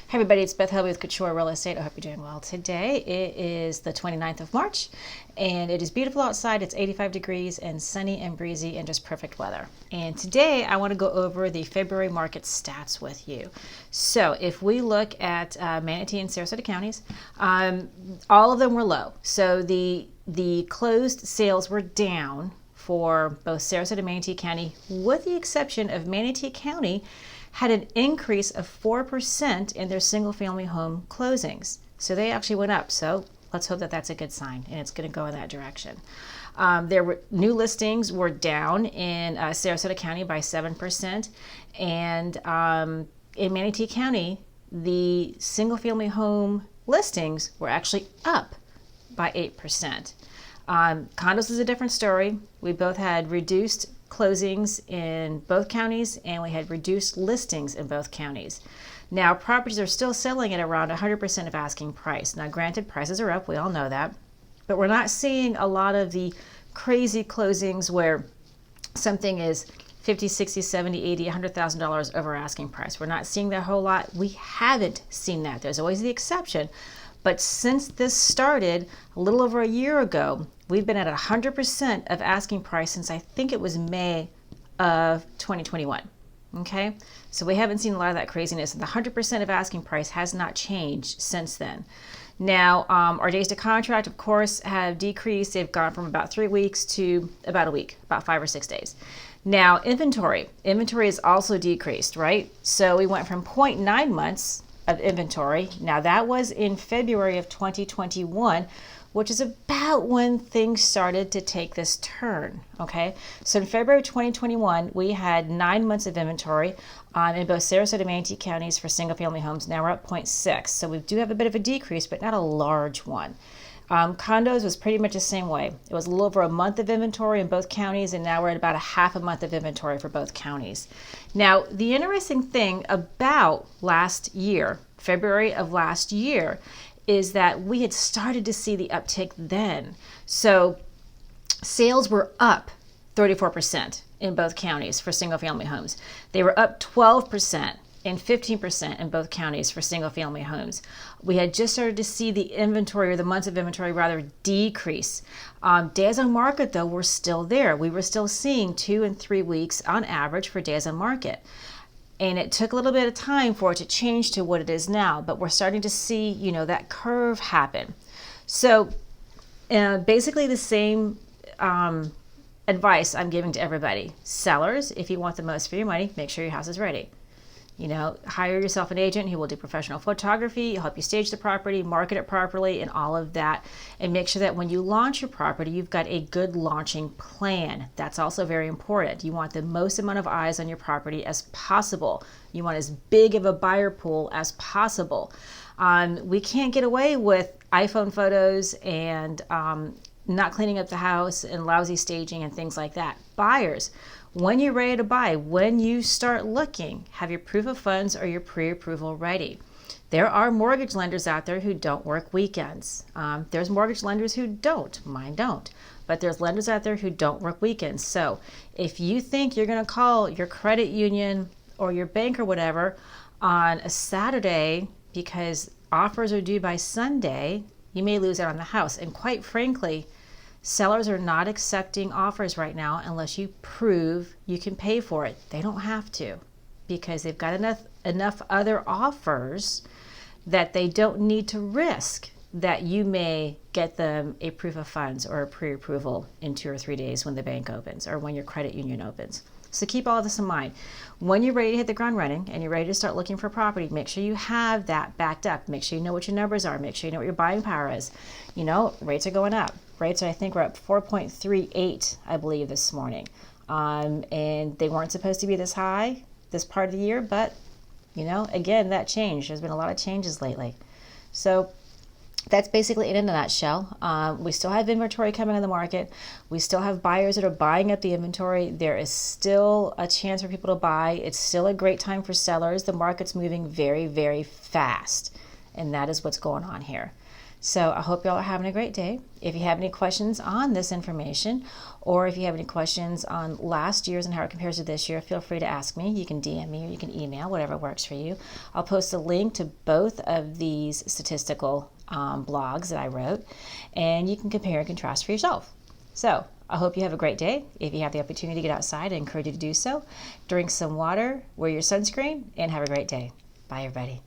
Hey everybody, it's Beth Helvey with Couture Real Estate. I hope you're doing well today. It is the 29th of March and it is beautiful outside. It's 85 degrees and sunny and breezy and just perfect weather. And today I want to go over the February market stats with you. So if we look at Manatee and Sarasota counties, all of them were low. So the closed sales were down for both Sarasota and Manatee County, with the exception of Manatee County had an increase of 4% in their single-family home closings. So they actually went up. So let's hope that that's a good sign, and it's going to go in that direction. There were new listings were down in Sarasota County by 7%, and in Manatee County, the single-family home listings were actually up by 8%. Condos is a different story. We both had reduced closings in both counties, and we had reduced listings in both counties. Now, properties are still selling at around 100% of asking price. Now, granted, prices are up, we all know that, but we're not seeing a lot of the crazy closings where something is 50, 60, 70, 80, $100,000 over asking price. We're not seeing that whole lot. We haven't seen that. There's always the exception. But since this started a little over a year ago, we've been at 100% of asking price since I think it was May of 2021. Okay, so we haven't seen a lot of that craziness. The 100% of asking price has not changed since then. Now, our days to contract, of course, have decreased. They've gone from about 3 weeks to about a week, about 5 or 6 days. Now, inventory is also decreased, right? So we went from 0.9 months of inventory. Now that was in February of 2021, which is about when things started to take this turn. Okay, so in February 2021, we had 9 months of inventory in both Sarasota and Manatee counties for single family homes. Now we're at 0.6, so we do have a bit of a decrease, but not a large one. Condos was pretty much the same way. It was a little over a month of inventory in both counties, and now we're at about a half a month of inventory for both counties. Now, the interesting thing about last year, February of last year, is that we had started to see the uptick then. So sales were up 34% in both counties for single family homes. They were up 12% and 15% in both counties for single family homes. We had just started to see the inventory, or the months of inventory rather, decrease. Days on market, though, were still there. We were still seeing 2 and 3 weeks on average for days on market. And it took a little bit of time for it to change to what it is now, but we're starting to see, that curve happen. So basically the same advice I'm giving to everybody. Sellers, if you want the most for your money, make sure your house is ready. Hire yourself an agent who will do professional photography, help you stage the property, market it properly, and all of that. And make sure that when you launch your property, you've got a good launching plan. That's also very important. You want the most amount of eyes on your property as possible. You want as big of a buyer pool as possible. We can't get away with iPhone photos and not cleaning up the house and lousy staging and things like that. Buyers, when you're ready to buy, when you start looking, have your proof of funds or your pre-approval ready. There are mortgage lenders out there who don't work weekends. There's mortgage lenders who don't. Mine don't. But there's lenders out there who don't work weekends. So if you think you're going to call your credit union or your bank or whatever on a Saturday because offers are due by Sunday, you may lose out on the house. And quite frankly, sellers are not accepting offers right now unless you prove you can pay for it. They don't have to, because they've got enough other offers that they don't need to risk that you may get them a proof of funds or a pre-approval in 2 or 3 days when the bank opens or when your credit union opens. So keep all of this in mind. When you're ready to hit the ground running and you're ready to start looking for property, make sure you have that backed up. Make sure you know what your numbers are. Make sure you know what your buying power is. Rates are going up. Rates, I think, we're up 4.38, I believe, this morning. And they weren't supposed to be this high this part of the year, but, again, that changed. There's been a lot of changes lately. So that's basically it in a nutshell. We still have inventory coming on the market. We still have buyers that are buying up the inventory. There is still a chance for people to buy. It's still a great time for sellers. The market's moving very, very fast, and that is what's going on here. So I hope y'all are having a great day. If you have any questions on this information, or if you have any questions on last year's and how it compares to this year, feel free to ask me. You can DM me or you can email, whatever works for you. I'll post a link to both of these statistical blogs that I wrote, and you can compare and contrast for yourself. So I hope you have a great day. If you have the opportunity to get outside, I encourage you to do so. Drink some water, wear your sunscreen, and have a great day. Bye, everybody.